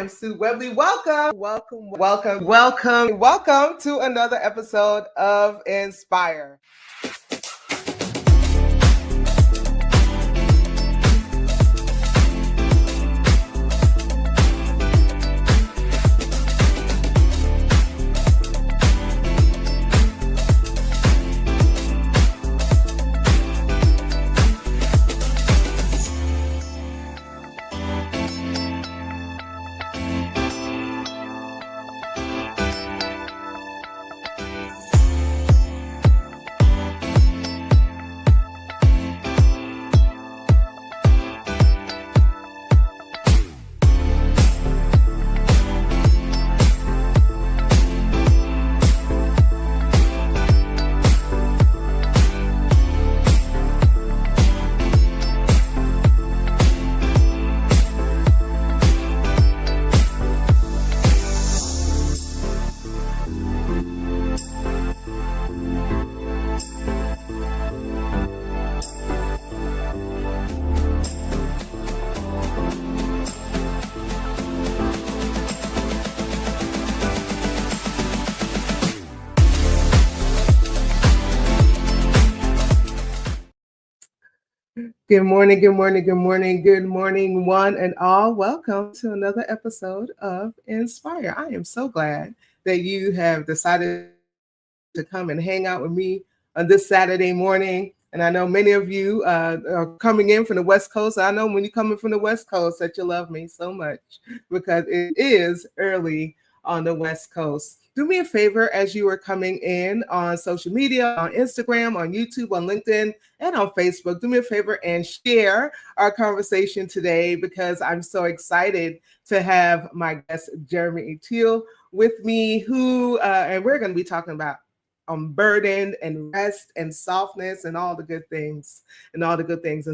am Sue Webley. Welcome to another episode of Inspire. Good morning, one and all. Welcome to another episode of Inspire. I am so glad that you have decided to come and hang out with me on this Saturday morning. And I know many of you are coming in from the West Coast. I know when you're coming from the West Coast that you love me so much because it is early on the West Coast. Do me a favor as you are coming in on social media, on Instagram, on YouTube, on LinkedIn, and on Facebook. Do me a favor and share our conversation today because I'm so excited to have my guest, Jeremy Teel, with me, and we're going to be talking about unburdened and rest and softness and all the good things and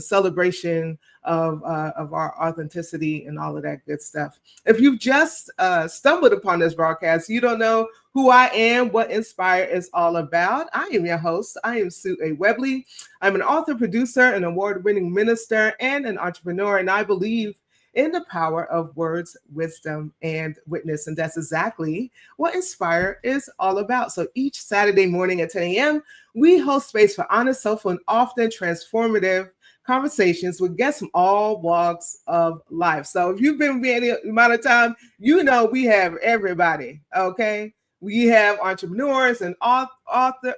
celebration of our authenticity and all of that good stuff. If you've just stumbled upon this broadcast, you don't know who I am, what Inspire is all about. I am your host. I am Sue A. Webley. I'm an author, producer, an award-winning minister, and an entrepreneur, and I believe in the power of words, wisdom, and witness. And that's exactly what Inspire is all about. So each Saturday morning at 10 a.m., we host space for honest, soulful, and often transformative conversations with guests from all walks of life. So if you've been with me any amount of time, you know we have everybody, okay? We have entrepreneurs and authors,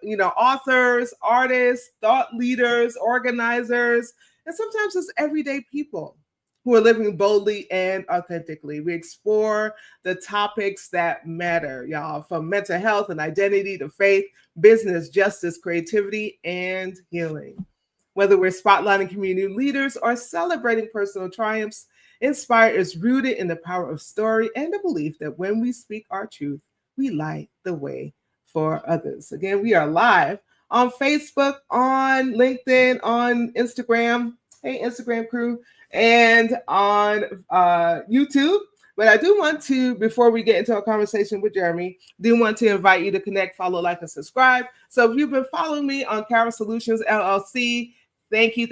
artists, thought leaders, organizers, and sometimes just everyday people who are living boldly and authentically. We explore the topics that matter, y'all, from mental health and identity to faith, business, justice, creativity, and healing. Whether we're spotlighting community leaders or celebrating personal triumphs, Inspire is rooted in the power of story and the belief that when we speak our truth, we light the way for others. Again, we are live on Facebook, on LinkedIn, on Instagram. Hey, Instagram crew. And on YouTube. But I do want to, before we get into a conversation with Jeremy, do want to invite you to connect, follow, like, and subscribe. So if you've been following me on Carol Solutions LLC, thank you.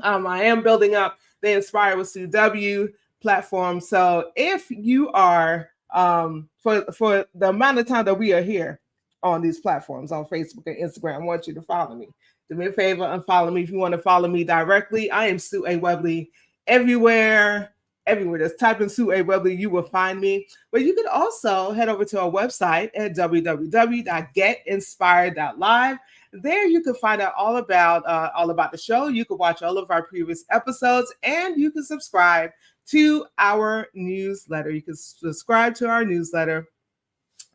I am building up the Inspire with Sue W platform. So if you are, for the amount of time that we are here on these platforms, on Facebook and Instagram, I want you to follow me. Do me a favor and follow me. If you want to follow me directly, I am Sue A. Webley everywhere. Just type in Sue A. Webley, you will find me. But you could also head over to our website at www.getinspired.live. There you can find out all about the show. You can watch all of our previous episodes, and you can subscribe to our newsletter. You can subscribe to our newsletter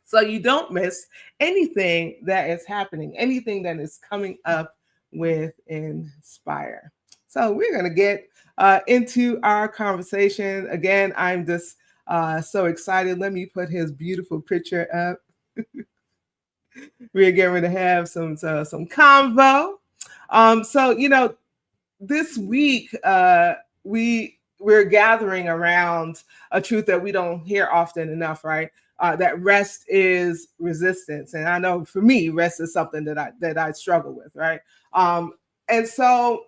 so you don't miss anything that is happening, anything that is coming up with Inspire. So we're going to get into our conversation. Again, I'm just so excited. Let me put his beautiful picture up. We're getting ready to have some convo. So, this week we're gathering around a truth that we don't hear often enough, right? That rest is resistance. And I know for me, rest is something that I struggle with, right? And so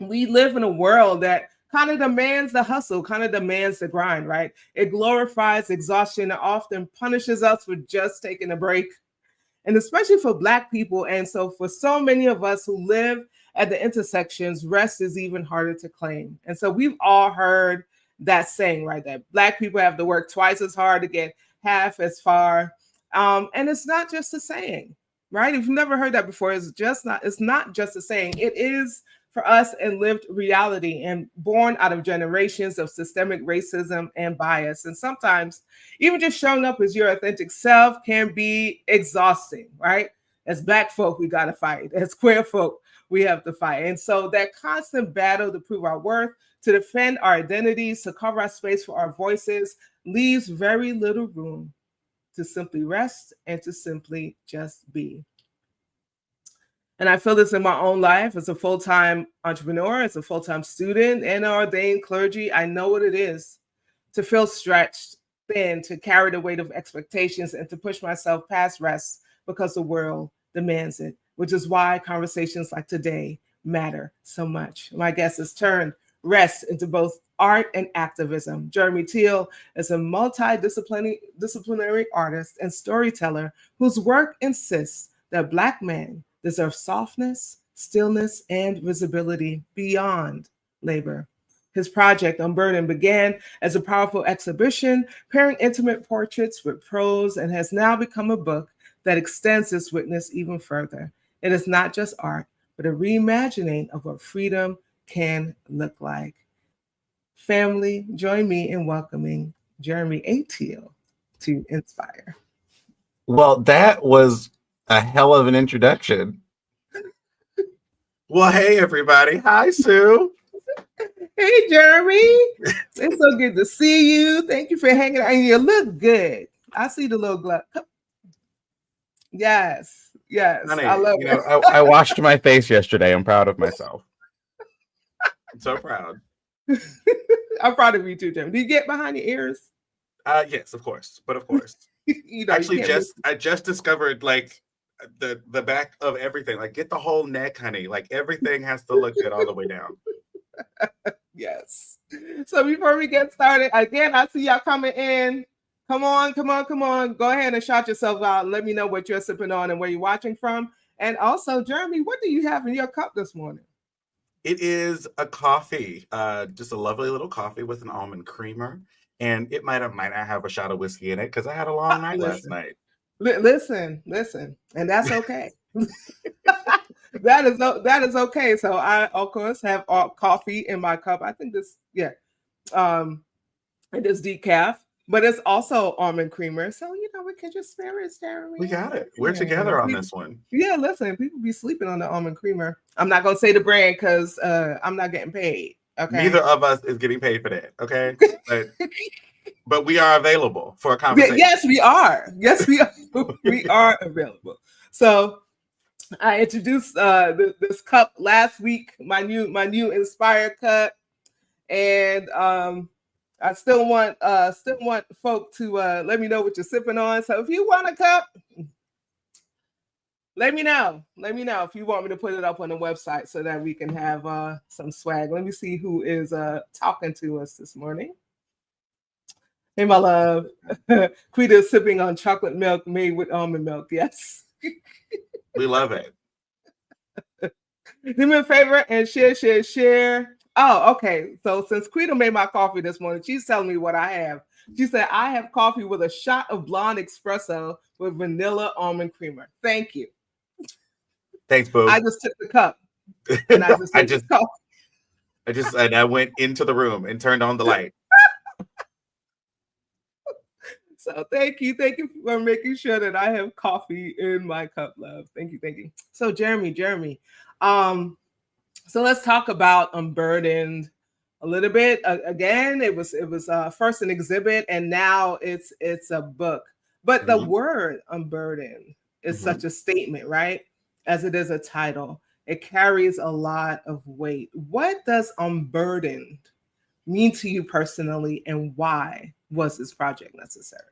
we live in a world that kind of demands the hustle, kind of demands the grind, right? It glorifies exhaustion and often punishes us for just taking a break. And especially for Black people. And so for so many of us who live at the intersections, rest is even harder to claim. And so we've all heard that saying, right? That Black people have to work twice as hard to get half as far. And it's not just a saying, right? If you've never heard that before, it's not just a saying. It is for us a lived reality and born out of generations of systemic racism and bias. And sometimes even just showing up as your authentic self can be exhausting, right? As Black folk, we got to fight. As queer folk, we have to fight. And so that constant battle to prove our worth, to defend our identities, to cover our space for our voices, leaves very little room to simply rest and to simply just be. And I feel this in my own life as a full-time entrepreneur, as a full-time student, and ordained clergy. I know what it is to feel stretched thin, to carry the weight of expectations, and to push myself past rest because the world demands it, which is why conversations like today matter so much. My guest has turned rest into both art and activism. Jeremy Teel is a multidisciplinary artist and storyteller whose work insists that Black men deserve softness, stillness, and visibility beyond labor. His project, Unburdened, began as a powerful exhibition, pairing intimate portraits with prose, and has now become a book that extends this witness even further. It is not just art, but a reimagining of what freedom can look like. Family, join me in welcoming Jeremy A. Teel to Inspire. Well, that was a hell of an introduction. Well, hey, everybody. Hi, Sue. Hey, Jeremy. It's so good to see you. Thank you for hanging out. And you look good. I see the little glove. Yes. Honey, I love it. I washed my face yesterday. I'm proud of myself. I'm so proud. I'm proud of you too, Jeremy. Do you get behind your ears? Yes, of course. But of course. Actually, I just discovered like the back of everything. Like, get the whole neck, honey. Like, everything has to look good all the way down. Yes. So before we get started, again, I see y'all coming in. Come on. Go ahead and shout yourself out. Let me know what you're sipping on and where you're watching from. And also, Jeremy, what do you have in your cup this morning? It is a coffee, just a lovely little coffee with an almond creamer. And it might not have a shot of whiskey in it because I had a long night last night. Listen, and that's okay. That is okay. So I, of course, have coffee in my cup. I think this, it is decaf, but it's also almond creamer. So we can just spare it, Jeremy. We got it. We're together on this one. Yeah, listen, people be sleeping on the almond creamer. I'm not gonna say the brand because I'm not getting paid. Okay. Neither of us is getting paid for that. Okay. But we are available for a conversation. Yes, we are. We are available. So I introduced this cup last week, my new Inspire cup, and I still want folk to let me know what you're sipping on. So if you want a cup, let me know. Let me know if you want me to put it up on the website so that we can have some swag. Let me see who is talking to us this morning. Hey, my love. Quita is sipping on chocolate milk made with almond milk. Yes. We love it. Do me a favor and share. Oh, okay. So since Quita made my coffee this morning, she's telling me what I have. She said, I have coffee with a shot of blonde espresso with vanilla almond creamer. Thank you. Thanks, boo. I just took the cup. And I went into the room and turned on the light. So thank you for making sure that I have coffee in my cup, love. Thank you. So Jeremy, so let's talk about Unburdened a little bit. Again, it was first an exhibit, and now it's a book. But the word Unburdened is such a statement, right? As it is a title, it carries a lot of weight. What does Unburdened mean to you personally, and why was this project necessary?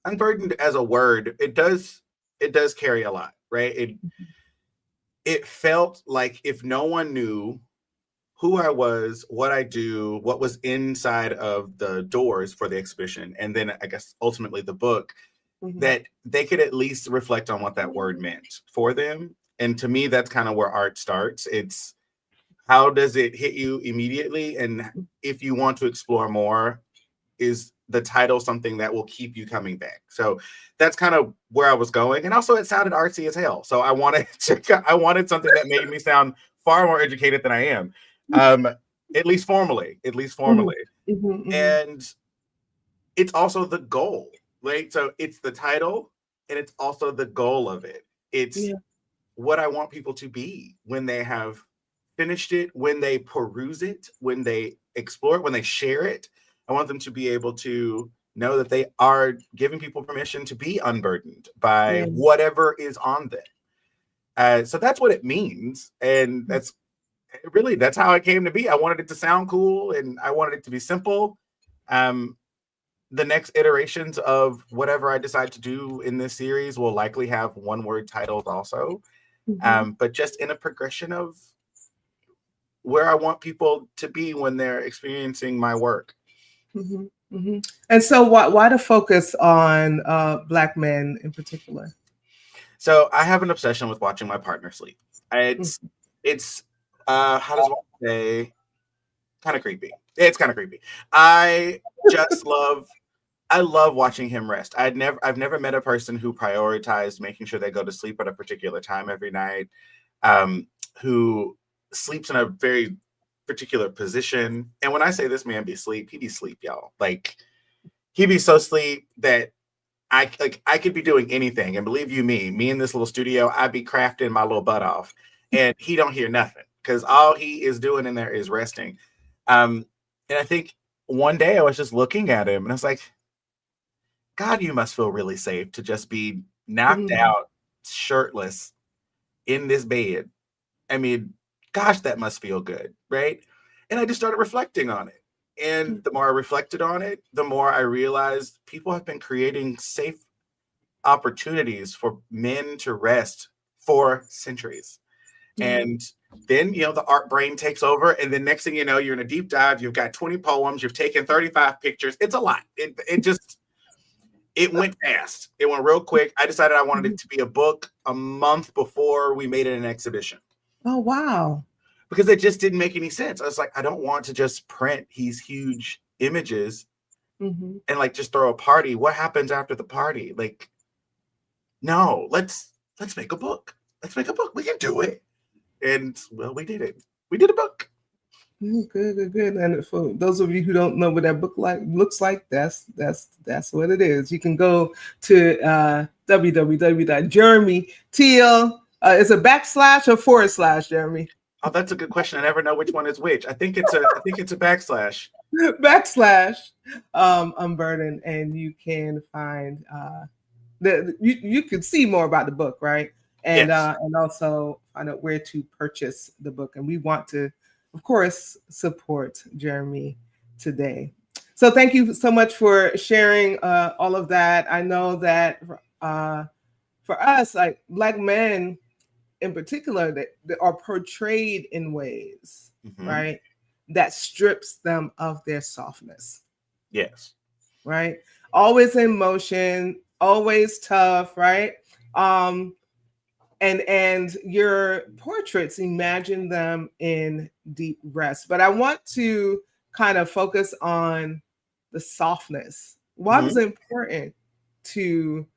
Unburdened as a word, it does carry a lot, right? It felt like if no one knew who I was, what I do, what was inside of the doors for the exhibition, and then I guess ultimately the book, that they could at least reflect on what that word meant for them. And to me, that's kind of where art starts. It's how does it hit you immediately? And if you want to explore more, is the title something that will keep you coming back? So that's kind of where I was going. And also it sounded artsy as hell. So I wanted something that made me sound far more educated than I am. At least formally. And it's also the goal, right? So it's the title and it's also the goal of it. It's what I want people to be when they have finished it, when they peruse it, when they explore it, when they share it. I want them to be able to know that they are giving people permission to be unburdened by whatever is on them. So that's what it means. And that's how it came to be. I wanted it to sound cool and I wanted it to be simple. The next iterations of whatever I decide to do in this series will likely have one-word titles also. But just in a progression of where I want people to be when they're experiencing my work. And so why the focus on Black men in particular? So I have an obsession with watching my partner sleep. It's how does one say, kind of creepy. It's kind of creepy. I love watching him rest. I've never met a person who prioritized making sure they go to sleep at a particular time every night, who sleeps in a very particular position. And when I say this man be sleep, he be sleep, y'all. Like he be so sleep that I could be doing anything. And believe you me in this little studio, I'd be crafting my little butt off and he don't hear nothing because all he is doing in there is resting. And I think one day I was just looking at him and I was like, God, you must feel really safe to just be knocked out, shirtless in this bed. I mean, gosh, that must feel good, right? And I just started reflecting on it. And the more I reflected on it, the more I realized people have been creating safe opportunities for men to rest for centuries. And then, the art brain takes over. And then next thing you know, you're in a deep dive. You've got 20 poems. You've taken 35 pictures. It's a lot. It went fast. It went real quick. I decided I wanted it to be a book a month before we made it an exhibition. Oh, wow. Because it just didn't make any sense. I was like, I don't want to just print these huge images and like just throw a party. What happens after the party? Like, no, let's make a book. Let's make a book. We can do it. And well, we did it. We did a book. Good. And for those of you who don't know what that book looks like, that's what it is. You can go to www.jeremyteel. Is it backslash or / Jeremy? Oh, that's a good question. I never know which one is which. I think it's a backslash. Backslash Unburdened, and you can find you can see more about the book, right? And and also find out where to purchase the book. And we want to, of course, support Jeremy today. So thank you so much for sharing all of that. I know that for us, like Black men in particular, that are portrayed in ways, right, that strips them of their softness. Yes. Right? Always in motion, always tough, right? And your portraits, imagine them in deep rest. But I want to kind of focus on the softness. Why was it important to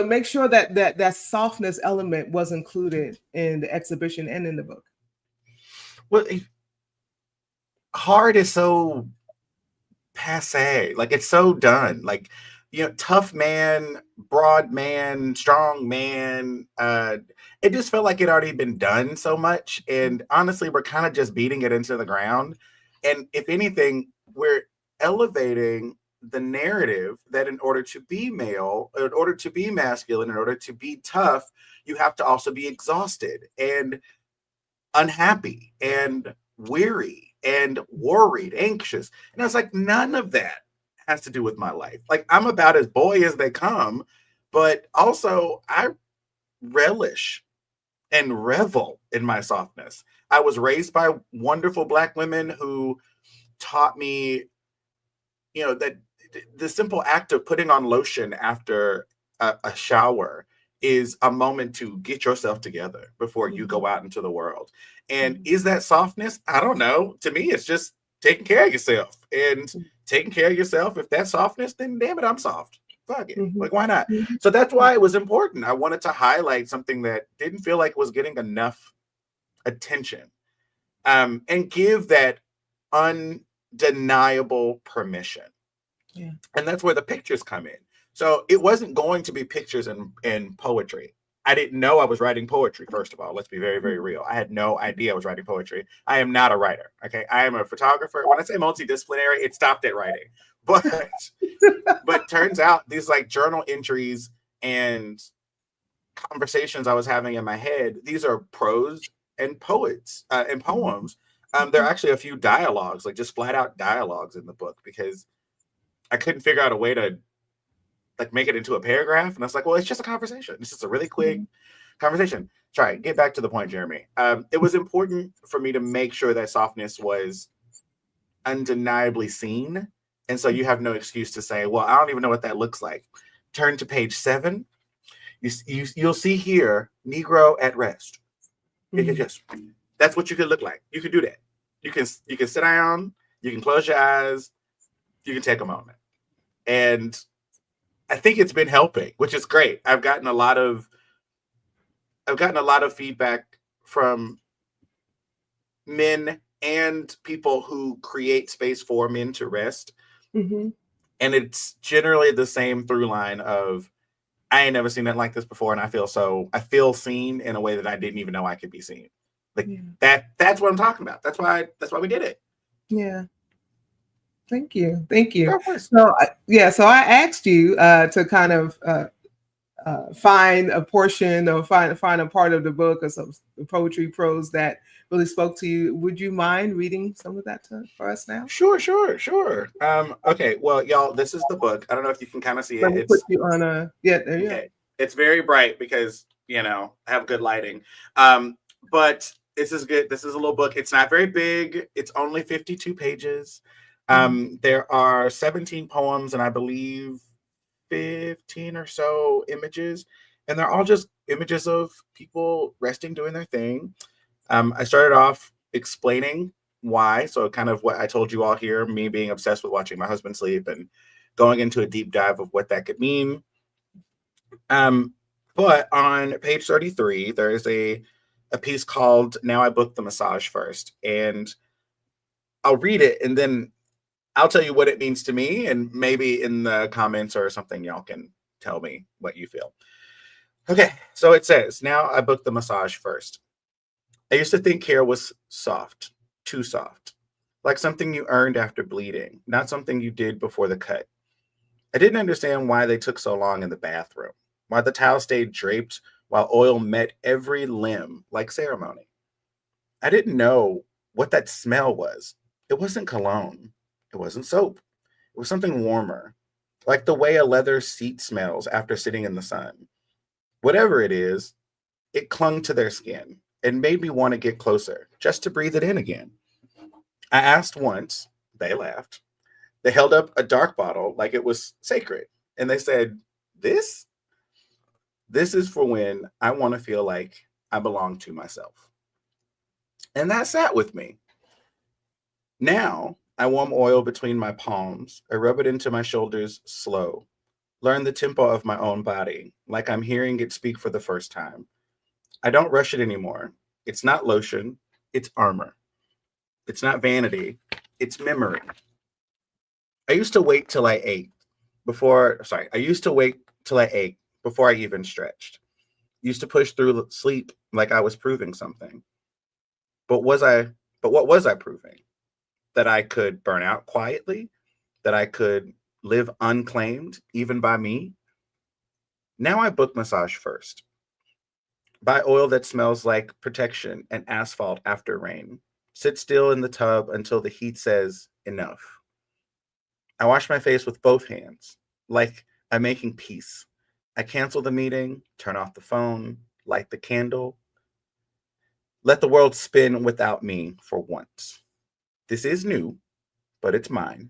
make sure that softness element was included in the exhibition and in the book? Well, hard is so passe. Like it's so done. Like, tough man, broad man, strong man. It just felt like it already been done so much. And honestly, we're kind of just beating it into the ground. And if anything, we're elevating the narrative that in order to be male, in order to be masculine, in order to be tough, you have to also be exhausted and unhappy and weary and worried, anxious. And I was like, none of that has to do with my life. Like I'm about as boy as they come, but also I relish and revel in my softness. I was raised by wonderful Black women who taught me, that the simple act of putting on lotion after a shower is a moment to get yourself together before you go out into the world. And is that softness? I don't know. To me, it's just taking care of yourself. And taking care of yourself, if that's softness, then damn it, I'm soft. Fuck it. Like, why not? So that's why it was important. I wanted to highlight something that didn't feel like was getting enough attention, and give that undeniable permission. Yeah. And that's where the pictures come in. So it wasn't going to be pictures and poetry. I didn't know I was writing poetry, first of all. Let's be very, very real. I had no idea I was writing poetry. I am not a writer. Okay. I am a photographer. When I say multidisciplinary, it stopped at writing. But turns out these like journal entries and conversations I was having in my head, these are prose and poets and poems. There are actually a few dialogues, like just flat out dialogues in the book, because I couldn't figure out a way to like make it into a paragraph. And I was like, well, it's just a conversation. It's just a really quick conversation. Try get back to the point, Jeremy. It was important for me to make sure that softness was undeniably seen. And so you have no excuse to say, well, I don't even know what that looks like. Turn to page 7. You'll see here, Negro at rest. That's what you could look like. You could do that. You can sit down, you can close your eyes, you can take a moment. And I think it's been helping, which is great. I've gotten a lot of feedback from men and people who create space for men to rest. And it's generally the same through line of, I ain't never seen that like this before, and I feel seen in a way that I didn't even know I could be seen. Like that's what I'm talking about. That's why we did it. Yeah. Thank you. Thank you. Of course. So I asked you to kind of find a portion or find a part of the book or some poetry, prose that really spoke to you. Would you mind reading some of that for us now? Sure. Okay. Well, y'all, this is the book. I don't know if you can kind of see Let it. me put you on a there you okay. It's very bright because I have good lighting. But this is good. This is a little book. It's not very big. It's only 52 pages. There are 17 poems and I believe 15 or so images, and they're all just images of people resting, doing their thing. I started off explaining why, so kind of what I told you all here, me being obsessed with watching my husband sleep and going into a deep dive of what that could mean. But on page 33, there is a piece called "Now I Booked the Massage First," and I'll read it and then I'll tell you what it means to me, and maybe in the comments or something, y'all can tell me what you feel. Okay, so it says, "Now I booked the massage first. I used to think hair was soft, too soft, like something you earned after bleeding, not something you did before the cut. I didn't understand why they took so long in the bathroom, why the towel stayed draped while oil met every limb like ceremony. I didn't know what that smell was. It wasn't cologne. It wasn't soap. It was something warmer, like the way a leather seat smells after sitting in the sun. Whatever it is, it clung to their skin and made me want to get closer, just to breathe it in again. I asked once, they laughed. They held up a dark bottle like it was sacred, and they said, This is for when I want to feel like I belong to myself." And that sat with me. Now, I warm oil between my palms. I rub it into my shoulders slow. Learn the tempo of my own body, like I'm hearing it speak for the first time. I don't rush it anymore. It's not lotion, it's armor. It's not vanity, it's memory. I used to wait till I ate I used to wait till I ate before I even stretched. Used to push through sleep like I was proving something. But what was I proving? That I could burn out quietly, that I could live unclaimed even by me. Now I book massage first. Buy oil that smells like protection and asphalt after rain. Sit still in the tub until the heat says enough. I wash my face with both hands, like I'm making peace. I cancel the meeting, turn off the phone, light the candle, Let the world spin without me for once. This is new, but it's mine.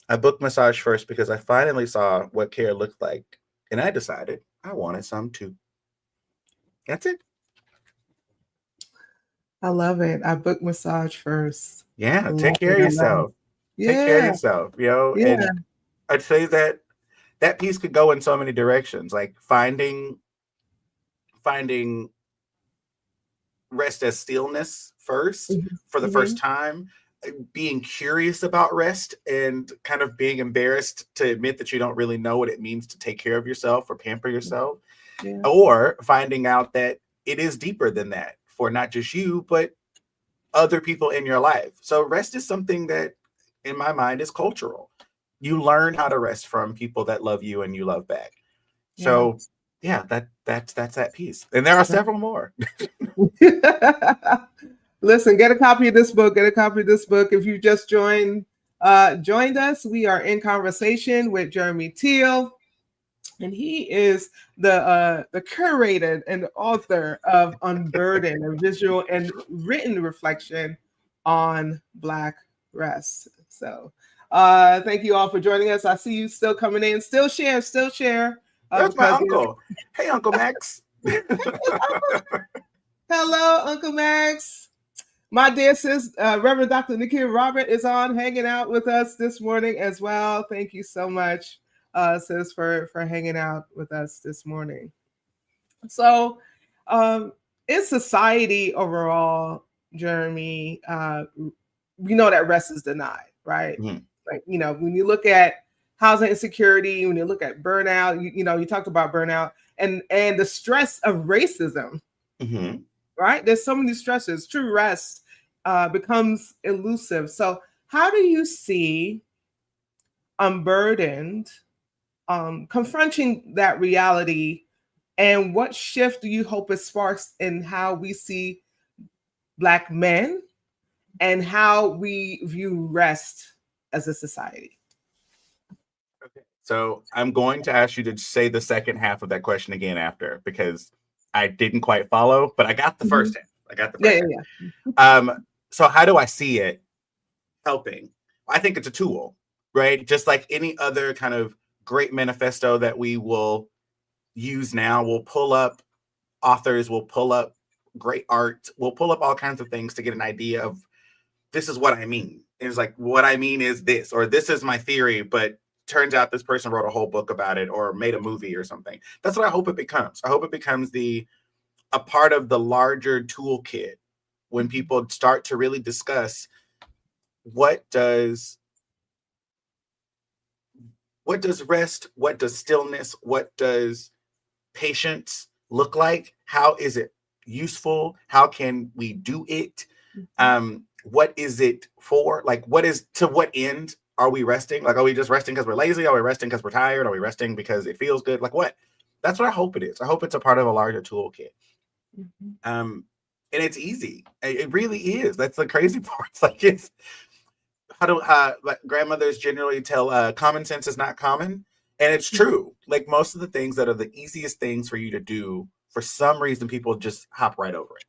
I booked massage first because I finally saw what care looked like, and I decided I wanted some too. That's it. I love it. I booked massage first. I Yeah, love take care it. of I love it. yourself. Take care of Yeah. yourself, you know. Yeah. And I'd say that that piece could go in so many directions, like finding rest as stillness first for the Mm-hmm. first time, being curious about rest and kind of being embarrassed to admit that you don't really know what it means to take care of yourself or pamper yourself, Yeah. or finding out that it is deeper than that for not just you but other people in your life. So rest is something that in my mind is cultural. You learn how to rest from people that love you and you love back. Yeah. So yeah, that's that piece, and there are several more. Listen, get a copy of this book. Get a copy of this book. If you just joined us, we are in conversation with Jeremy Teel, and he is the curator and author of Unburdened, a visual and written reflection on Black rest. So, thank you all for joining us. I see you still coming in. Still share. That's my Because uncle. Hey, Uncle Max. hello, Uncle Max. My dear sis, Reverend Dr. Nikia Robert is on hanging out with us this morning as well. Thank you so much, sis, for hanging out with us this morning. So, in society overall, Jeremy, we know that rest is denied, right? Mhm. Like, when you look at housing insecurity, when you look at burnout, you talked about burnout and the stress of racism, Mhm. right? There's so many stresses. True rest becomes elusive. So, how do you see Unburdened confronting that reality? And what shift do you hope it sparks in how we see Black men and how we view rest as a society? Okay. So I'm going to ask you to say the second half of that question again after, because I didn't quite follow, but I got the Mhm. first half. I got the Yeah, first yeah, half. So how do I see it helping? I think it's a tool, right? Just like any other kind of great manifesto that we will use now. We'll pull up authors, we'll pull up great art, we'll pull up all kinds of things to get an idea of this is what I mean. And it's like, what I mean is this, or this is my theory, but turns out this person wrote a whole book about it or made a movie or something. That's what I hope it becomes. I hope it becomes a part of the larger toolkit when people start to really discuss what does rest, what does stillness, what does patience look like? How is it useful? How can we do it? What is it for? Like, to what end are we resting? Like, are we just resting because we're lazy? Are we resting because we're tired? Are we resting because it feels good? Like, what? That's what I hope it is. I hope it's a part of a larger toolkit. And it's easy. It really is. That's the crazy part. It's like like grandmothers generally tell common sense is not common, and it's true. Like most of the things that are the easiest things for you to do, for some reason people just hop right over it.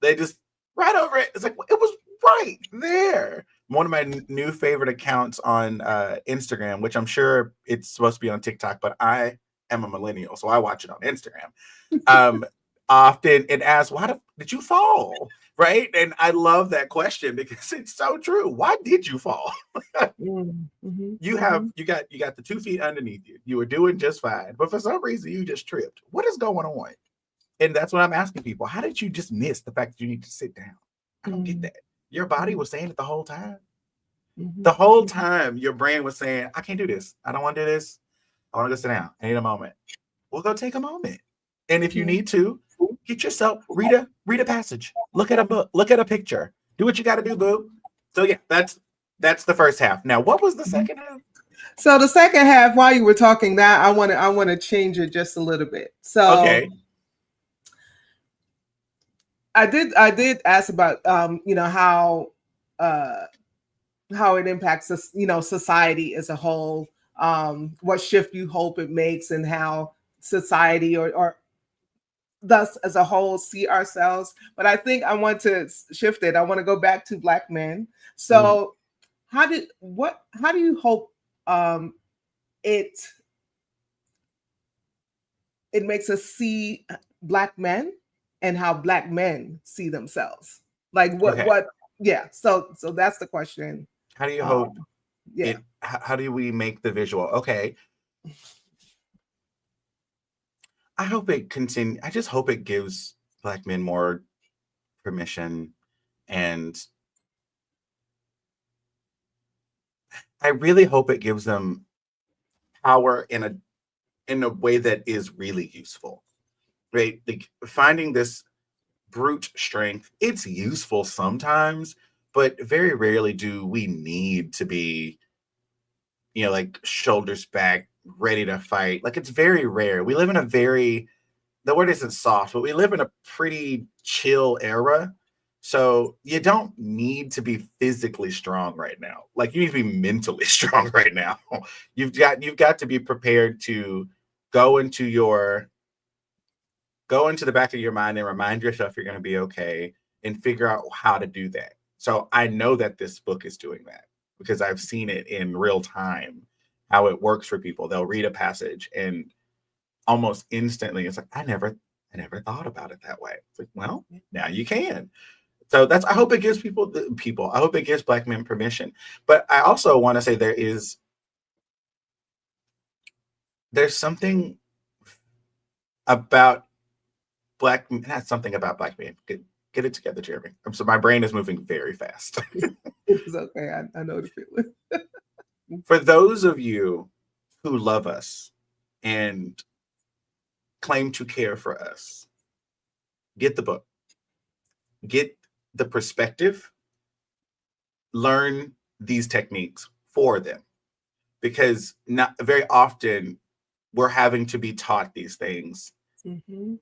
They just right over it. It's like it was right there. One of my new favorite accounts on Instagram, which I'm sure it's supposed to be on TikTok, but I am a millennial, so I watch it on Instagram. Often it asks, "Why did you fall?" Right, and I love that question because it's so true. Why did you fall? You got the 2 feet underneath you. You were doing just fine, but for some reason you just tripped. What is going on? And that's what I'm asking people. How did you just miss the fact that you need to sit down? I don't get that. Your body was saying it the whole time. The whole time, your brain was saying, I can't do this. I don't want to do this. I want to go sit down. I need a moment. Well, go take a moment. And if you need to, get yourself, read a passage. Look at a book. Look at a picture. Do what you got to do, boo. So yeah, that's the first half. Now, what was the second half? So the second half, while you were talking that, I want to change it just a little bit. So Okay. I did ask about how it impacts us, society as a whole, what shift you hope it makes, and how society or thus as a whole see ourselves. But I think I want to shift it. I want to go back to Black men. Mhm. So how do you hope um, it it makes us see Black men and how Black men see themselves? Like Okay. what yeah, so that's the question. How do you hope um yeah. how do we make the visual? Okay. I hope it continue. I just hope it gives Black men more permission, and I really hope it gives them power in a way that is really useful. Right? Like finding this brute strength, it's useful sometimes, but very rarely do we need to be, like shoulders back, ready to fight. Like it's very rare. We live in a very, the word isn't soft, but we live in a pretty chill era. So you don't need to be physically strong right now. Like you need to be mentally strong right now. You've got to be prepared to go into your go into the back of your mind and remind yourself you're going to be okay and figure out how to do that. So I know that this book is doing that because I've seen it in real time how it works for people. They'll read a passage and almost instantly it's like I never thought about it that way. It's like, well, now you can. So that's I hope it gives people I hope it gives Black men permission. But I also want to say there's something about not something about Black men. Get it together, Jeremy. So my brain is moving very fast. It's okay. I know the feeling. For those of you who love us and claim to care for us, get the book, get the perspective, learn these techniques for them, because not very often we're having to be taught these things Mm-hmm.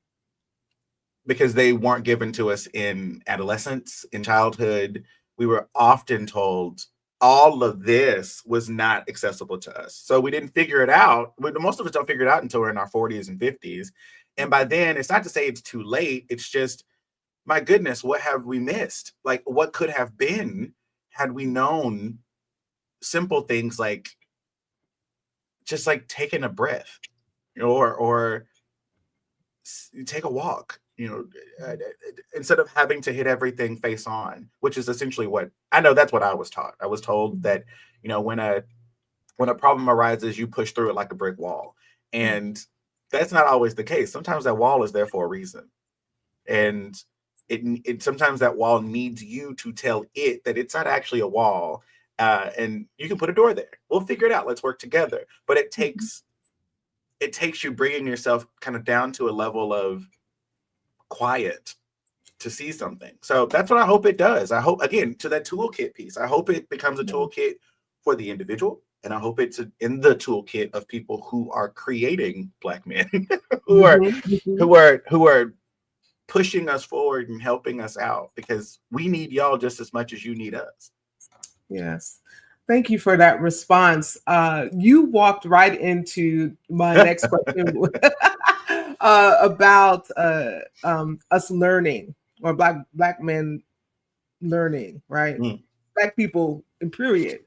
because they weren't given to us in adolescence, in childhood. We were often told all of this was not accessible to us. So we didn't figure it out. Most of us don't figure it out until we're in our 40s and 50s. And by then, it's not to say it's too late. It's just, my goodness, what have we missed? Like, what could have been had we known simple things like just like taking a breath, or take a walk, uh, instead of having to hit everything face on, which is essentially what I know. That's what I was taught. I was told that, when a problem arises, you push through it like a brick wall. And that's not always the case. Sometimes that wall is there for a reason. And it sometimes that wall needs you to tell it that it's not actually a wall. And you can put a door there. We'll figure it out. Let's work together. But it takes you bringing yourself kind of down to a level of quiet to see something. So that's what I hope it does. I hope, again, to that toolkit piece, I hope it becomes a toolkit for the individual. And I hope it's in the toolkit of people who are creating Black men, who are pushing us forward and helping us out, because we need y'all just as much as you need us. Yes. Thank you for that response. You walked right into my next question about us learning, or black men learning, right? Mm. Black people in period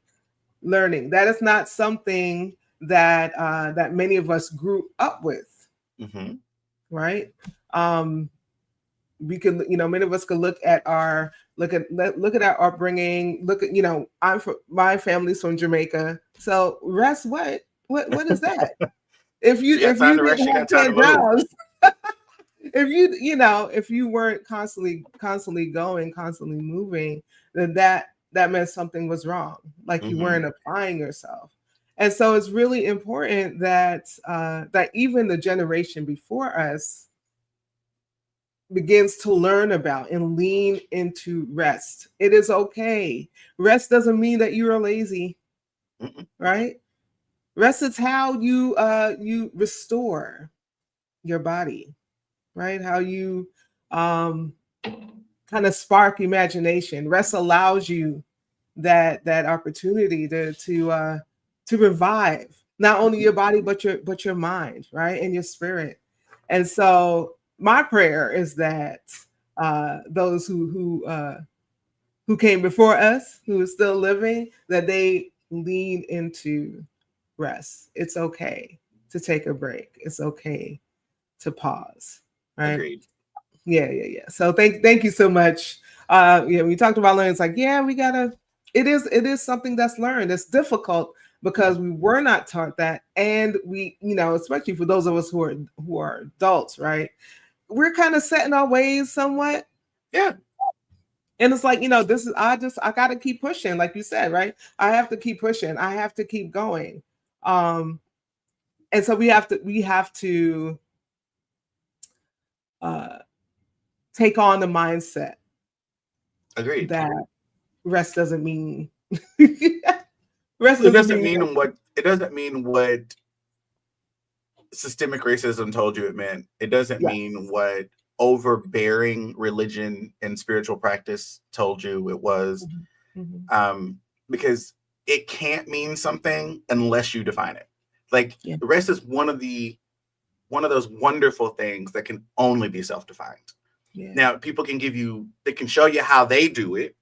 learning. That is not something that many of us grew up with, Mm-hmm. right? We can, many of us could look at our upbringing. Look at, my family's from Jamaica. So rest, what is that? If you You got if time you to rest, didn't you have got time to 10 move. jobs, if you weren't constantly going, constantly moving, then that meant something was wrong. Like you Mm-hmm. weren't applying yourself. And so it's really important that that even the generation before us begins to learn about and lean into rest. It is okay. Rest doesn't mean that you are lazy, Mm-mm. right? Rest is how you restore your body, right? How you kind of spark imagination. Rest allows you that opportunity to revive not only your body but your mind, right, and your spirit. And so my prayer is that those who came before us, who are still living, that they lean into rest. It's okay to take a break. It's okay to pause. Right? Agreed. Yeah. So thank you so much. We talked about learning. It's like, yeah, we gotta. It is something that's learned. It's difficult because we were not taught that, and we, especially for those of us who are adults, right? We're kind of set in our ways somewhat. Yeah. And it's like, this is, I got to keep pushing, like you said, right? I have to keep pushing. I have to keep going. And so we have to uh, take on the mindset Agreed. that rest doesn't mean It doesn't doesn't mean mean what it doesn't mean what systemic racism told you it meant. It doesn't yeah. mean what overbearing religion and spiritual practice told you it was. Mm-hmm. Because it can't mean something unless you define it. Like Yeah. rest is one of those wonderful things that can only be self-defined. Yeah. Now, people can they can show you how they do it,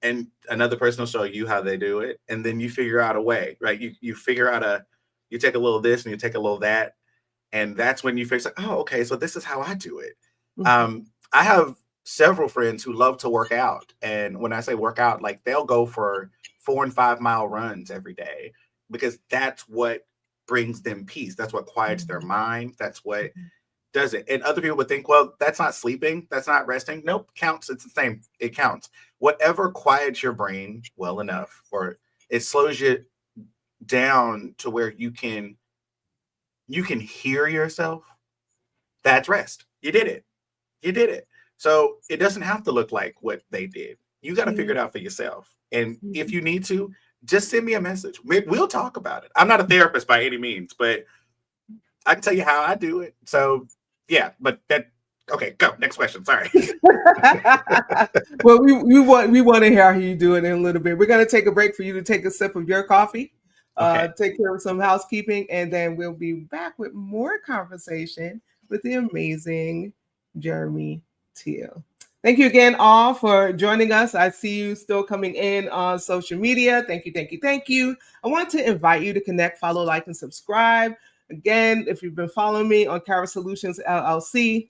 and another person will show you how they do it, and then you figure out a way, right? You figure out you take a little this and you take a little that, and that's when you figure, oh, okay, so this is how I do it. Mm-hmm. I have several friends who love to work out, and when I say work out, like they'll go for 4 and 5 mile runs every day because that's what brings them peace. That's what quiets their mind. That's what does it. And other people would think, well, that's not sleeping, that's not resting. Nope, counts. It's the same. It counts. Whatever quiets your brain well enough, or it slows you down to where you can hear yourself, that's rest. You did it. So it doesn't have to look like what they did. You got to figure it out for yourself. And if you need to, just send me a message. We'll talk about it. I'm not a therapist by any means, but I can tell you how I do it. So yeah, but okay, go. Next question. Sorry. Well, we want to hear how you do it in a little bit. We're going to take a break for you to take a sip of your coffee, Okay. take care of some housekeeping, and then we'll be back with more conversation with the amazing Jeremy Teel. Thank you again, all, for joining us. I see you still coming in on social media. Thank you. I want to invite you to connect, follow, like, and subscribe. Again, if you've been following me on Cara Solutions LLC,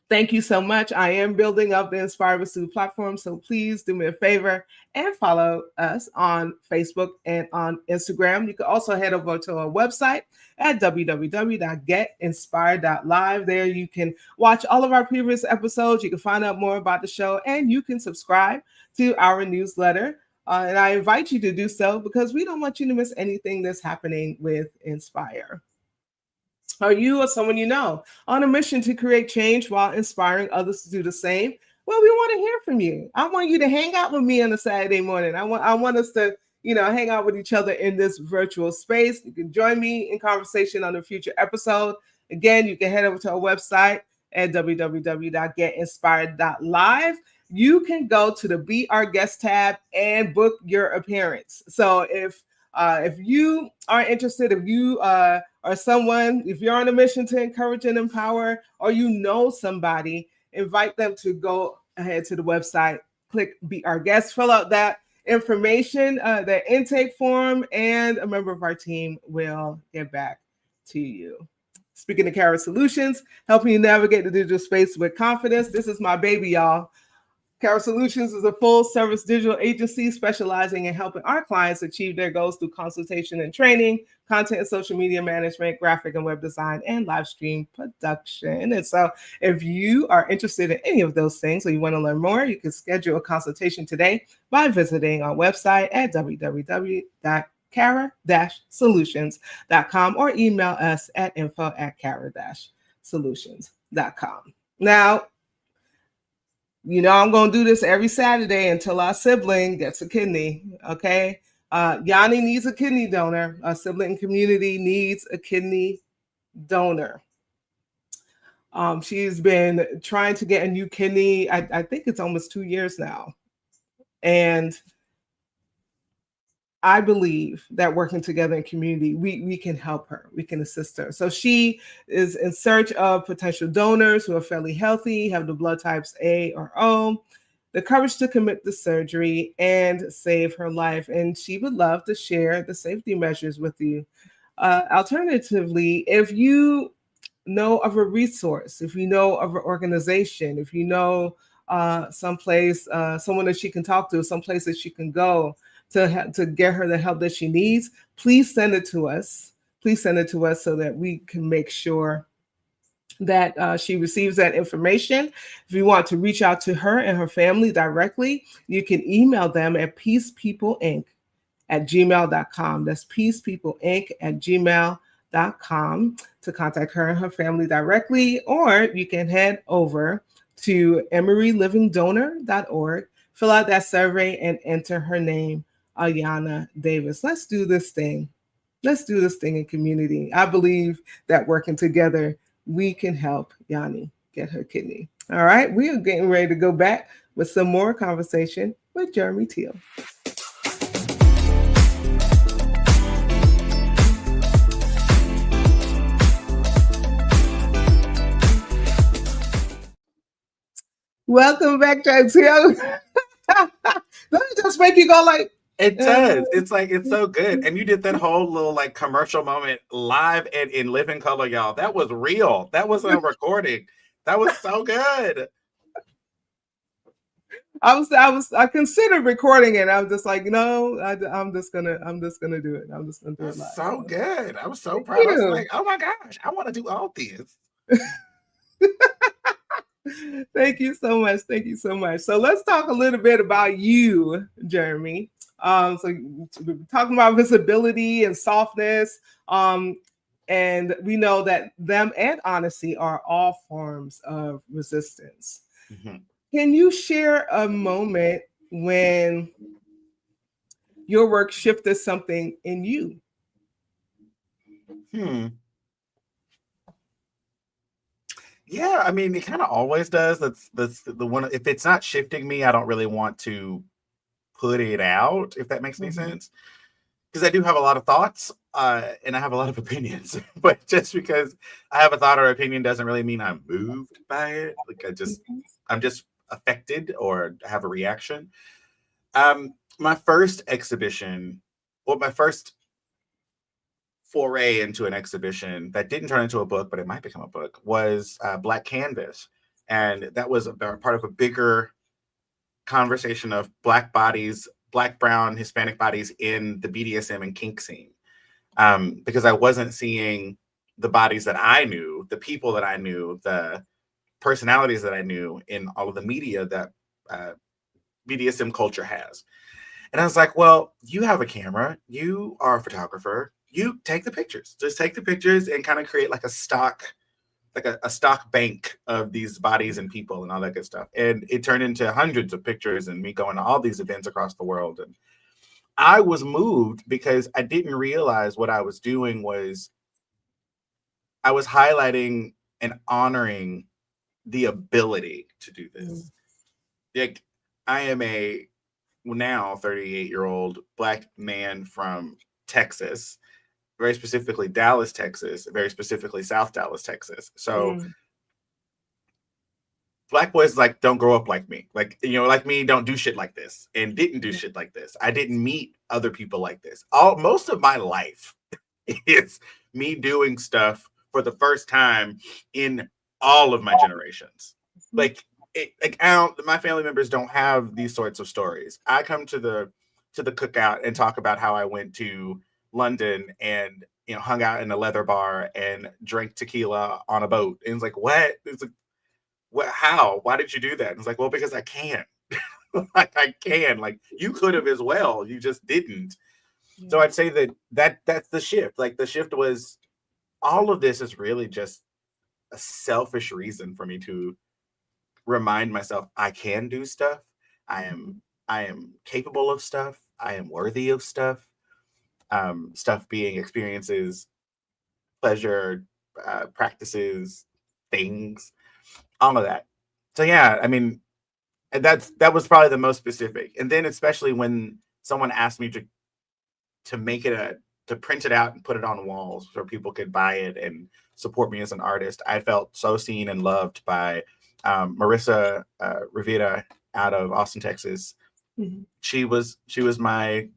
thank you so much. I am building up the Inspire with Sue platform, so please do me a favor and follow us on Facebook and on Instagram. You can also head over to our website at www.getinspired.live. There you can watch all of our previous episodes. You can find out more about the show, and you can subscribe to our newsletter. And I invite you to do so because we don't want you to miss anything that's happening with Inspire. Are you or someone you know on a mission to create change while inspiring others to do the same? Well, we want to hear from you. I want you to hang out with me on a Saturday morning. I want us to, hang out with each other in this virtual space. You can join me in conversation on a future episode. Again, you can head over to our website at www.getinspired.live. You can go to the Be Our Guest tab and book your appearance. So if you are interested, if you are someone, if you're on a mission to encourage and empower, or you know somebody, invite them to go ahead to the website, click Be Our Guest, fill out that information, that intake form, and a member of our team will get back to you. Speaking of Cara Solutions, helping you navigate the digital space with confidence. This is my baby, y'all. Cara Solutions is a full-service digital agency specializing in helping our clients achieve their goals through consultation and training, content and social media management, graphic and web design, and live stream production. And so if you are interested in any of those things or you want to learn more, you can schedule a consultation today by visiting our website at www.cara-solutions.com or email us at info@cara-solutions.com. Now, I'm going to do this every Saturday until our sibling gets a kidney, okay? Yanni needs a kidney donor. Our sibling community needs a kidney donor. She's been trying to get a new kidney. I think it's almost 2 years now. And I believe that working together in community, we can help her, we can assist her. So she is in search of potential donors who are fairly healthy, have the blood types A or O, the courage to commit the surgery and save her life. And she would love to share the safety measures with you. Alternatively, if you know of a resource, if you know of an organization, if you know someplace, someone that she can talk to, someplace that she can go to get her the help that she needs, please send it to us. Please send it to us so that we can make sure that she receives that information. If you want to reach out to her and her family directly, you can email them at peacepeopleinc@gmail.com. That's peacepeopleinc@gmail.com to contact her and her family directly, or you can head over to emerylivingdonor.org, fill out that survey, and enter her name, Ayana Davis. Let's do this thing. Let's do this thing in community. I believe that working together, we can help Yanni get her kidney. All right, we are getting ready to go back with some more conversation with Jeremy Teel. Welcome back, Jeremy Teel. Doesn't it just make you go like, it does. It's like, it's so good. And you did that whole little like commercial moment live and in living color, y'all. That was real. That wasn't a recording. That was so good. I considered recording it. I was just like, no, I'm just gonna do it. I'm just gonna do it live. So good. I was so proud. I was like, oh my gosh, I want to do all this. Thank you so much. Thank you so much. So let's talk a little bit about you, Jeremy. So we're talking about visibility and softness. And we know that them and honesty are all forms of resistance. Mm-hmm. Can you share a moment when your work shifted something in you? Yeah, I mean, it kind of always does. That's the one. If it's not shifting me, I don't really want to put it out, if that makes any sense. Because I do have a lot of thoughts and I have a lot of opinions. But just because I have a thought or opinion doesn't really mean I'm moved by it. Like I'm just affected or have a reaction. My first exhibition, or my first foray into an exhibition that didn't turn into a book, but it might become a book, was Black Canvas. And that was part of a bigger conversation of Black bodies, Black, brown, Hispanic bodies in the BDSM and kink scene. Because I wasn't seeing the bodies that I knew, the people that I knew, the personalities that I knew in all of the media that BDSM culture has. And I was like, well, you have a camera, you are a photographer, you take the pictures. Just take the pictures and kind of create like a stock, like a stock bank of these bodies and people and all that good stuff. And it turned into hundreds of pictures and me going to all these events across the world. And I was moved because I didn't realize what I was doing was I was highlighting and honoring the ability to do this. Like, I am a now 38-year-old Black man from Texas, very specifically Dallas, Texas, very specifically South Dallas, Texas. So Black boys like don't grow up like me. Like, you know, like me, don't do shit like this and didn't do shit like this. I didn't meet other people like this. Most of my life is me doing stuff for the first time in all of my generations. Like, my family members don't have these sorts of stories. I come to the cookout and talk about how I went to London and, you know, hung out in a leather bar and drank tequila on a boat. And it's like, what? It's like, what? How? Why did you do that? And it's like, well, because I can. Like, I can. Like, you could have as well. You just didn't. Yeah. So I'd say that's the shift. Like, the shift was, all of this is really just a selfish reason for me to remind myself I can do stuff. I am capable of stuff. I am worthy of stuff. Stuff being experiences, pleasure, practices, things, all of that. So yeah, I mean, that was probably the most specific. And then especially when someone asked me to to make it to print it out and put it on walls so people could buy it and support me as an artist. I felt so seen and loved by Marissa Rivera out of Austin, Texas. Mhm. She was my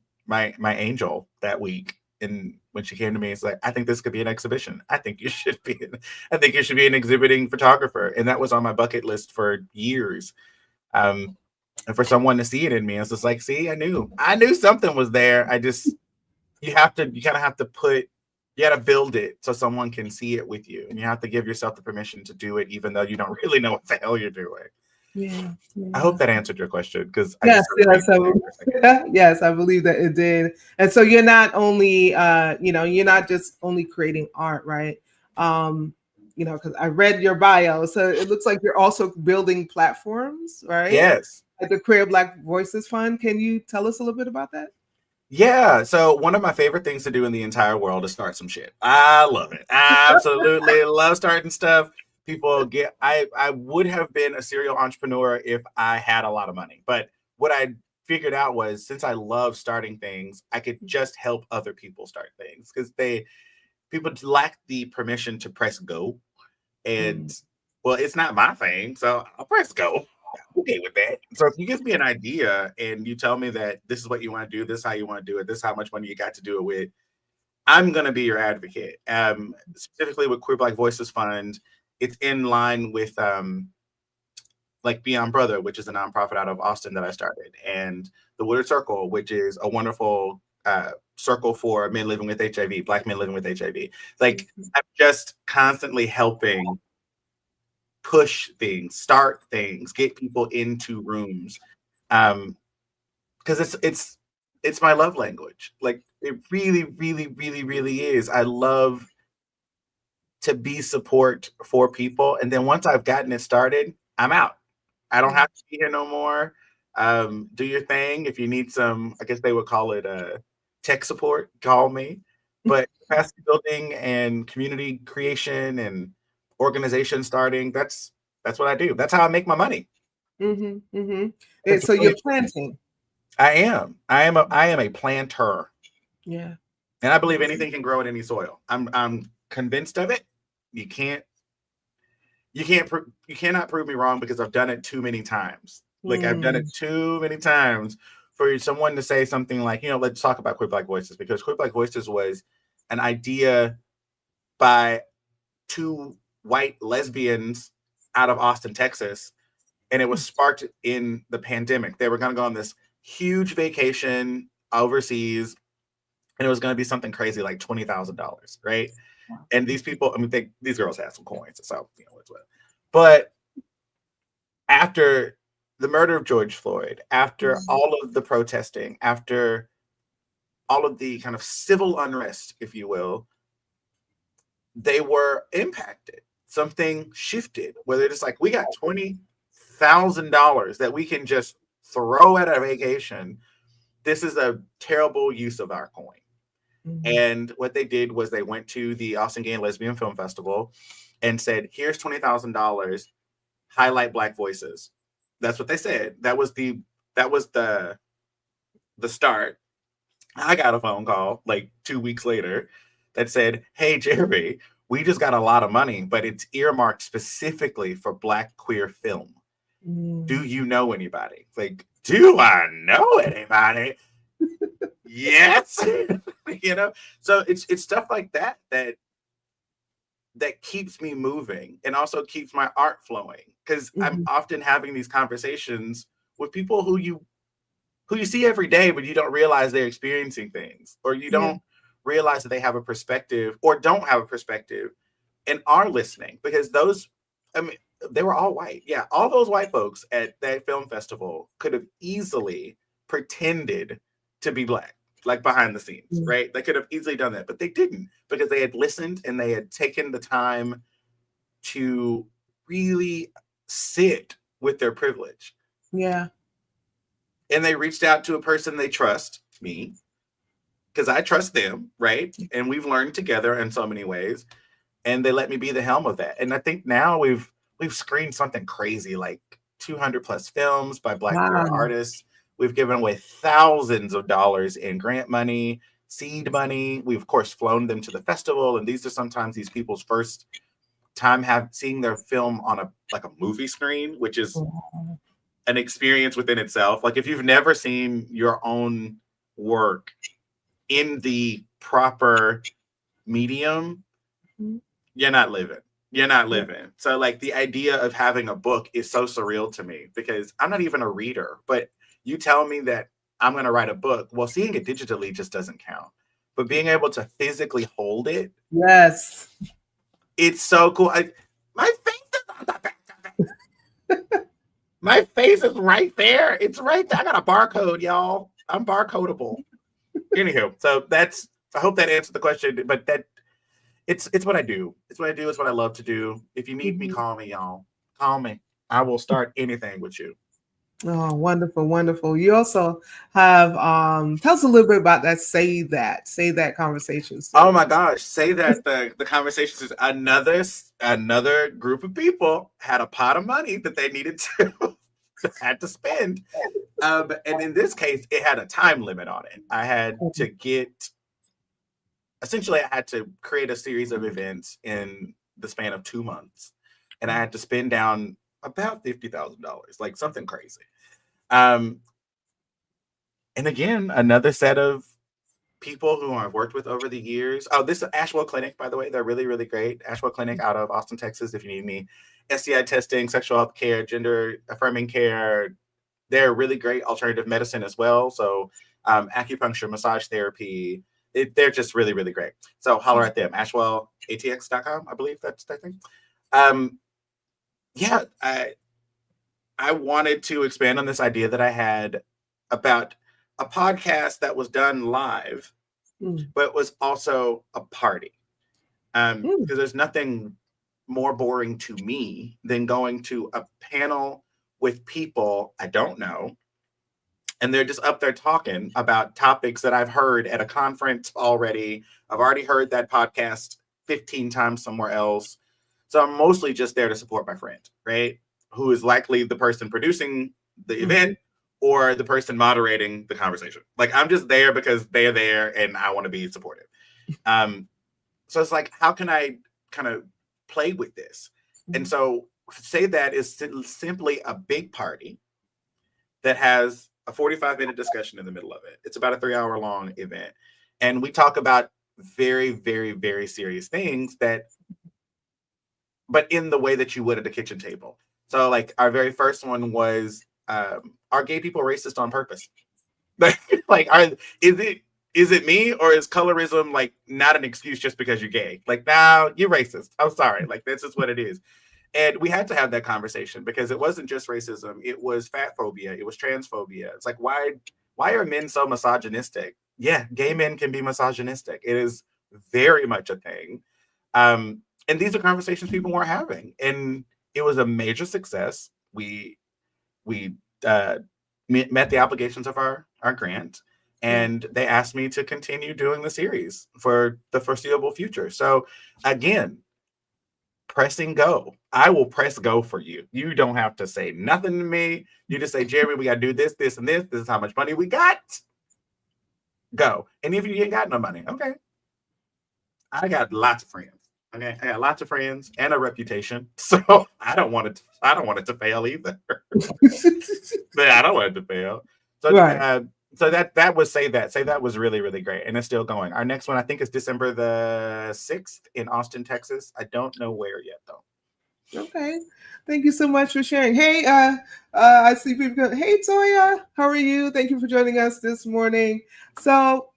angel that week. And when she came to me, it's like, I think this could be an exhibition. I think you should be an exhibiting photographer. And that was on my bucket list for years. And for someone to see it in me, it's just like, see, I knew something was there. You kind of have to you got to build it so someone can see it with you. And you have to give yourself the permission to do it, even though you don't really know what the hell you're doing. Yeah. I hope that answered your question, because Yes, yes, I believe that it did. And so you're not only, you're not just only creating art, right? Because I read your bio, so it looks like you're also building platforms, right? Yes. At the Queer Black Voices Fund. Can you tell us a little bit about that? Yeah. So one of my favorite things to do in the entire world is start some shit. I love it. I absolutely love starting stuff. I would have been a serial entrepreneur if I had a lot of money. But what I figured out was, since I love starting things, I could just help other people start things, because people lack the permission to press go. And well, it's not my thing, so I'll press go. I'm okay with that. So if you give me an idea and you tell me that this is what you want to do, this is how you want to do it, this is how much money you got to do it with, I'm going to be your advocate. Specifically with Queer Black Voices Fund, it's in line with like Beyond Brother, which is a nonprofit out of Austin that I started, and the Woodard Circle, which is a wonderful circle for men living with HIV, Black men living with HIV. Like, I'm just constantly helping push things, start things, get people into rooms, because it's my love language. Like, it really, really, really, really is. I love to be support for people, and then once I've gotten it started, I'm out. I don't have to be here no more. Do your thing. If you need some, I guess they would call it tech support, call me. But capacity building and community creation and organization starting, that's what I do. That's how I make my money. And so you're planting. I am a planter. Yeah. And I believe anything can grow in any soil. I'm convinced of it. You cannot prove me wrong, because I've done it too many times. Like, I've done it too many times for someone to say something like, let's talk about Queer Black Voices, because Queer Black Voices was an idea by two white lesbians out of Austin, Texas. And it was sparked in the pandemic. They were going to go on this huge vacation overseas, and it was going to be something crazy like $20,000, right? And these people, I mean, these girls had some coins, so it's whatever. But after the murder of George Floyd, after all of the protesting, after all of the kind of civil unrest, if you will, they were impacted. Something shifted, where they're just like, we got $20,000 that we can just throw at a vacation. This is a terrible use of our coin. And what they did was they went to the Austin Gay and Lesbian Film Festival and said, here's $20,000, highlight Black voices. That's what they said. That was the start. I got a phone call like 2 weeks later that said, hey, Jeremy, we just got a lot of money, but it's earmarked specifically for Black queer film. Do you know anybody? Like, do I know anybody? Yes. So it's stuff like that keeps me moving, and also keeps my art flowing, because I'm often having these conversations with people who you see every day, but you don't realize they're experiencing things, or you don't realize that they have a perspective or don't have a perspective and are listening, because they were all white. Yeah, all those white folks at that film festival could have easily pretended to be Black, like behind the scenes, right? They could have easily done that, but they didn't, because they had listened and they had taken the time to really sit with their privilege. Yeah. And they reached out to a person they trust, me, because I trust them, right? And we've learned together in so many ways. And they let me be the helm of that. And I think now we've screened something crazy, like 200 plus films by Black queer artists. We've given away thousands of dollars in grant money. seed money. We've of course flown them to the festival, and these are sometimes these people's first time seeing their film on a movie screen, which is an experience within itself. Like if you've never seen your own work in the proper medium, you're not living. You're not living. So like the idea of having a book is so surreal to me because I'm not even a reader, but you tell me that I'm going to write a book. Well, seeing it digitally just doesn't count, but being able to physically hold it. Yes. It's so cool. My face is right there. It's right there. I got a barcode, y'all. I'm barcodable. Anywho, so I hope that answered the question, but it's what I do. It's what I do. It's what I love to do. If you need me, call me, y'all. Call me. I will start anything with you. Oh, wonderful, wonderful. You also have tell us a little bit about that Say That conversations. Oh my gosh, Say That the conversations is another group of people had a pot of money that they needed to had to spend. And in this case, it had a time limit on it. I had to create a series of events in the span of 2 months. And I had to spend down about $50,000, like something crazy. And again, another set of people who I've worked with over the years. Oh, this is Ashwell Clinic, by the way. They're really, really great. Ashwell Clinic out of Austin, Texas. If you need any STI testing, sexual health care, gender affirming care, they're really great alternative medicine as well. So acupuncture, massage therapy, they're just really, really great. So holler at them, ashwellatx.com, I believe that's that thing. Yeah, I wanted to expand on this idea that I had about a podcast that was done live, but was also a party. Because there's nothing more boring to me than going to a panel with people I don't know, and they're just up there talking about topics that I've heard at a conference already. I've already heard that podcast 15 times somewhere else. So I'm mostly just there to support my friend, right? Who is likely the person producing the event or the person moderating the conversation. Like I'm just there because they're there and I want to be supportive. So it's like, how can I kind of play with this? And so Say That is simply a big party that has a 45-minute discussion in the middle of it. It's about a 3-hour long event. And we talk about very, very, very serious things but in the way that you would at a kitchen table. So like our very first one was, are gay people racist on purpose? Like, is it me, or is colorism like not an excuse just because you're gay? Like, now you're racist. I'm sorry. Like, this is what it is. And we had to have that conversation because it wasn't just racism. It was fat phobia. It was transphobia. It's like, why are men so misogynistic? Yeah, gay men can be misogynistic. It is very much a thing. And these are conversations people weren't having. And it was a major success. We met the obligations of our grant. And they asked me to continue doing the series for the foreseeable future. So again, pressing go. I will press go for you. You don't have to say nothing to me. You just say, Jeremy, we got to do this, this, and this. This is how much money we got. Go. And if you ain't got no money, okay. I got lots of friends. Okay, I got lots of friends and a reputation. So I don't want it to fail either. But I don't want it to fail. So right. So that was Say That. Say That was really, really great. And it's still going. Our next one, I think, is December the 6th in Austin, Texas. I don't know where yet, though. Okay. Thank you so much for sharing. Hey, I see people go, hey, Toya, how are you? Thank you for joining us this morning. So,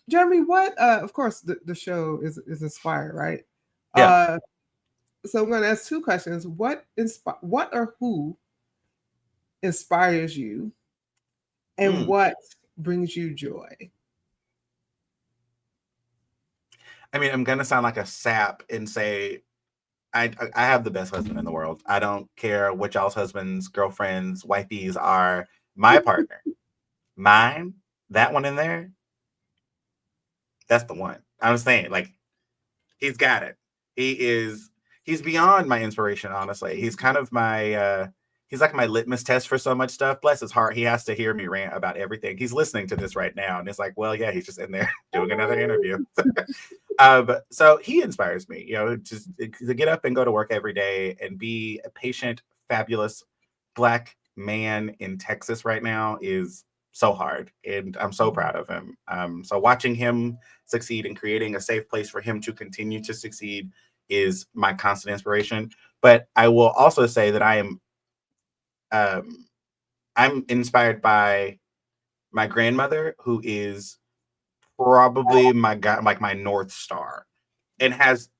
Jeremy, what, of course, the show is Inspire, right? Yeah. So I'm going to ask 2 questions. What or who inspires you? And what brings you joy? I mean, I'm going to sound like a sap and say, I have the best husband in the world. I don't care what y'all's husbands, girlfriends, wifeys are. My partner, mine, that one in there, that's the one. I'm saying, like, he's got it. He's beyond my inspiration, honestly. He's kind of my he's like my litmus test for so much stuff. Bless his heart, he has to hear me rant about everything. He's listening to this right now, and it's like, well, yeah, he's just in there doing another interview. So he inspires me, just to get up and go to work every day and be a patient, fabulous Black man in Texas right now is so hard, and I'm so proud of him. So watching him succeed and creating a safe place for him to continue to succeed is my constant inspiration. But I will also say that I'm inspired by my grandmother, who is probably my North Star, and has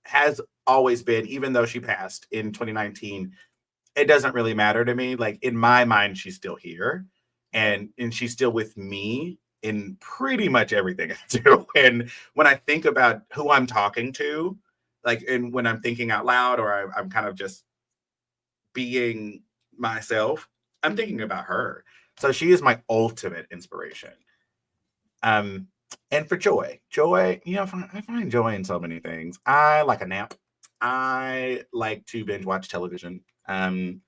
always been, even though she passed in 2019. It doesn't really matter to me. Like, in my mind, she's still here, and she's still with me in pretty much everything I do. And when I think about who I'm talking to, like, and when I'm thinking out loud, or I'm kind of just being myself, I'm thinking about her. So she is my ultimate inspiration. Um, and for joy, I find joy in so many things. I like a nap. I like to binge watch television. I'd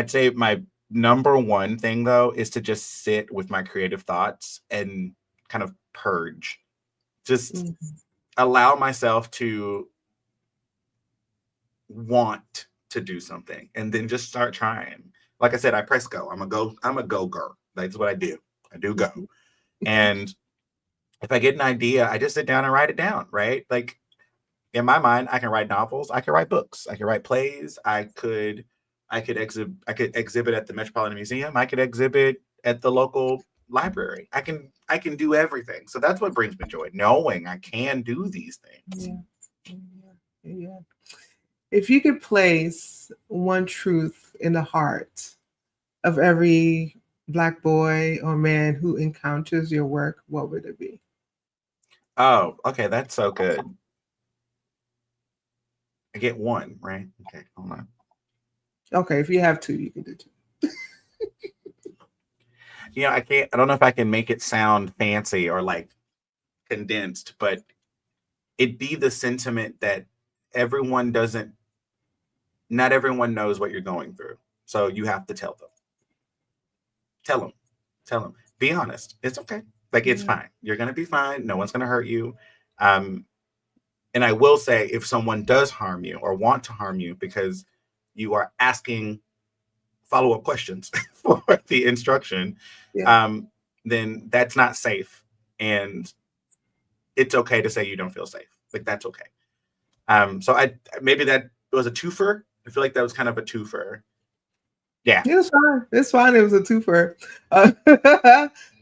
say my number one thing, though, is to just sit with my creative thoughts and kind of purge. Just allow myself to want to do something, and then just start trying. Like I said, I press go. I'm a go girl. That's what I do. I do go. And if I get an idea, I just sit down and write it down, right? Like, in my mind, I can write novels, I can write books, I can write plays, I could exhibit at the Metropolitan Museum, I could exhibit at the local library. I can do everything. So that's what brings me joy, knowing I can do these things. Yeah. If you could place one truth in the heart of every Black boy or man who encounters your work, what would it be? Oh, okay, that's so good. I get one, right? Okay, hold on. Okay, if you have two, you can do two. I don't know if I can make it sound fancy or like condensed, but it'd be the sentiment that everyone doesn't, not everyone knows what you're going through. So you have to tell them. Tell them. Be honest. It's okay. Like, it's fine. You're going to be fine. No one's going to hurt you. And I will say, if someone does harm you or want to harm you because you are asking follow-up questions for the instruction, then that's not safe. And it's okay to say you don't feel safe. Like, that's okay. So maybe that was a twofer. I feel like that was kind of a twofer. Yeah. It's fine. It's fine. It was a twofer.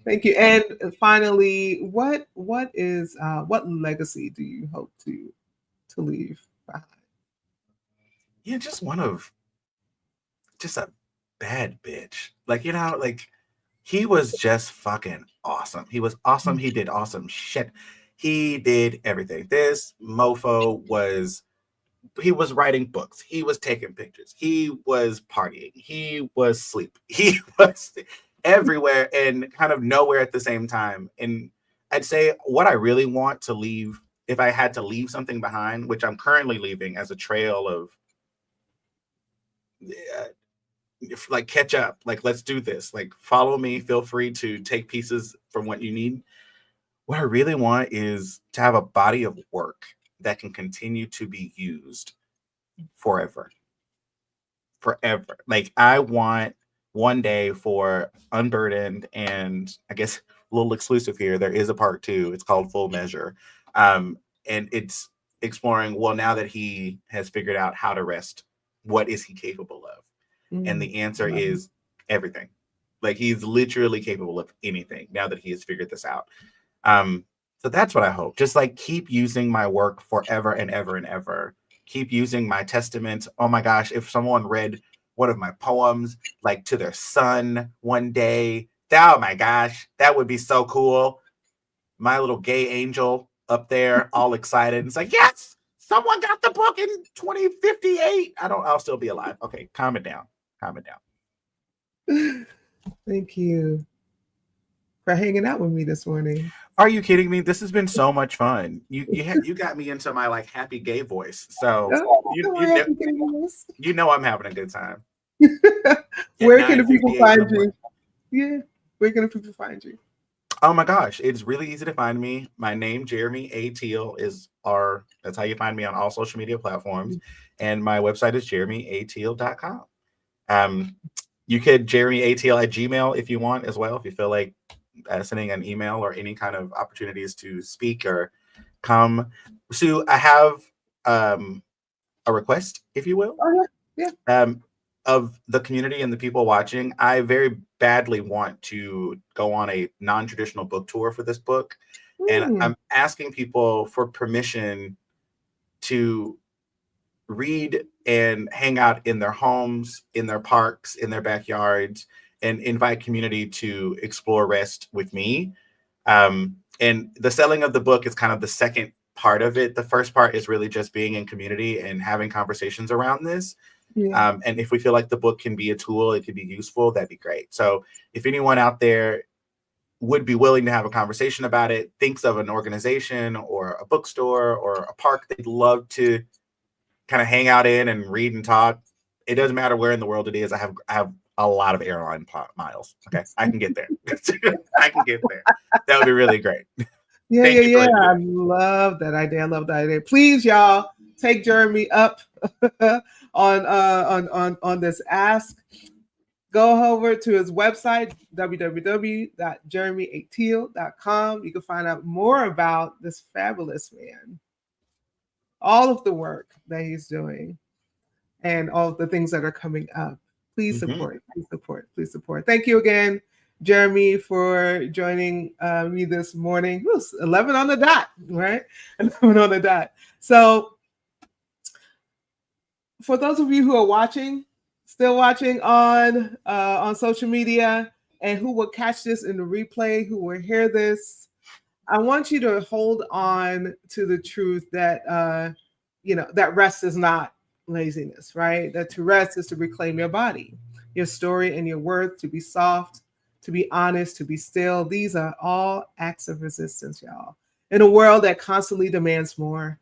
Thank you. And finally, what legacy do you hope to leave behind? Yeah, just a bad bitch. Like, like, he was just fucking awesome. He was awesome. He did awesome shit. He did everything. This mofo he was writing books. He was taking pictures. He was partying. He was asleep. He was everywhere and kind of nowhere at the same time. And I'd say what I really want to leave, if I had to leave something behind, which I'm currently leaving as a trail of, like, catch up, like, let's do this, like, follow me, feel free to take pieces from what you need. What I really want is to have a body of work that can continue to be used forever. Like, I want one day for Unburdened, and I guess a little exclusive here, there is a part 2. It's called Full Measure. And it's exploring, well, now that he has figured out how to rest, what is he capable of? And the answer is everything. Like, he's literally capable of anything now that he has figured this out. So that's what I hope. Just, like, keep using my work forever and ever and ever. Keep using my testament. Oh my gosh, if someone read one of my poems, like, to their son one day, oh my gosh, that would be so cool. My little gay angel up there, all excited. It's like, yes, someone got the book in 2058. I'll still be alive. Okay, calm it down. Thank you for hanging out with me this morning. Are you kidding me? This has been so much fun. You got me into my, like, happy gay voice. So you know I'm having a good time. Where can the people 9:58 in find the morning. you? Yeah. Where can the people find you? Oh my gosh, it's really easy to find me. My name, Jeremy A. Teel, that's how you find me on all social media platforms. And my website is jeremyateel.com. You could Jeremy A. Teel at Gmail if you want as well, if you feel like sending an email or any kind of opportunities to speak or come. Sue, I have a request, if you will. Oh, yeah. Yeah. Of the community and the people watching, I very badly want to go on a non-traditional book tour for this book. And I'm asking people for permission to read and hang out in their homes, in their parks, in their backyards, and invite community to explore rest with me. And the selling of the book is kind of the second part of it. The first part is really just being in community and having conversations around this. Yeah. And if we feel like the book can be a tool, it could be useful, that'd be great. So if anyone out there would be willing to have a conversation about it, thinks of an organization or a bookstore or a park they'd love to kind of hang out in and read and talk, it doesn't matter where in the world it is. I have a lot of airline miles. Okay, I can get there. I can get there. That would be really great. Yeah, Thank you for yeah. I listening. love that idea. I love that idea. Please, y'all, take Jeremy up on this ask. Go over to his website, www.jeremyateel.com. You can find out more about this fabulous man, all of the work that he's doing, and all of the things that are coming up. Please support, please support, please support. Thank you again, Jeremy, for joining me this morning. It was 11 on the dot, right? 11 on the dot. So for those of you who are still watching on social media, and who will catch this in the replay, who will hear this, I want you to hold on to the truth that that rest is not laziness, right? That to rest is to reclaim your body, your story, and your worth, to be soft, to be honest, to be still. These are all acts of resistance, y'all, in a world that constantly demands more.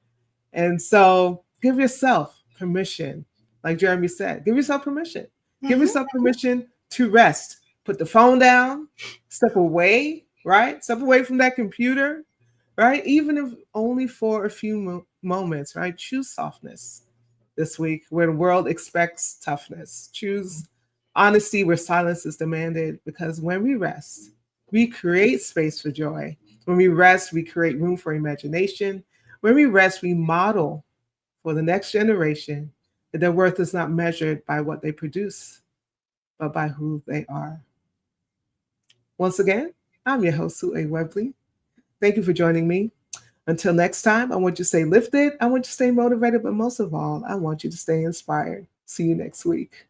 And so give yourself permission. Like Jeremy said, give yourself permission. Give yourself permission to rest. Put the phone down, step away, right? Step away from that computer, right? Even if only for a few moments, right? Choose softness this week where the world expects toughness. Choose honesty where silence is demanded, because when we rest, we create space for joy. When we rest, we create room for imagination. When we rest, we model for the next generation that their worth is not measured by what they produce, but by who they are. Once again, I'm your host, Sue A. Webley. Thank you for joining me. Until next time, I want you to stay lifted. I want you to stay motivated, but most of all, I want you to stay inspired. See you next week.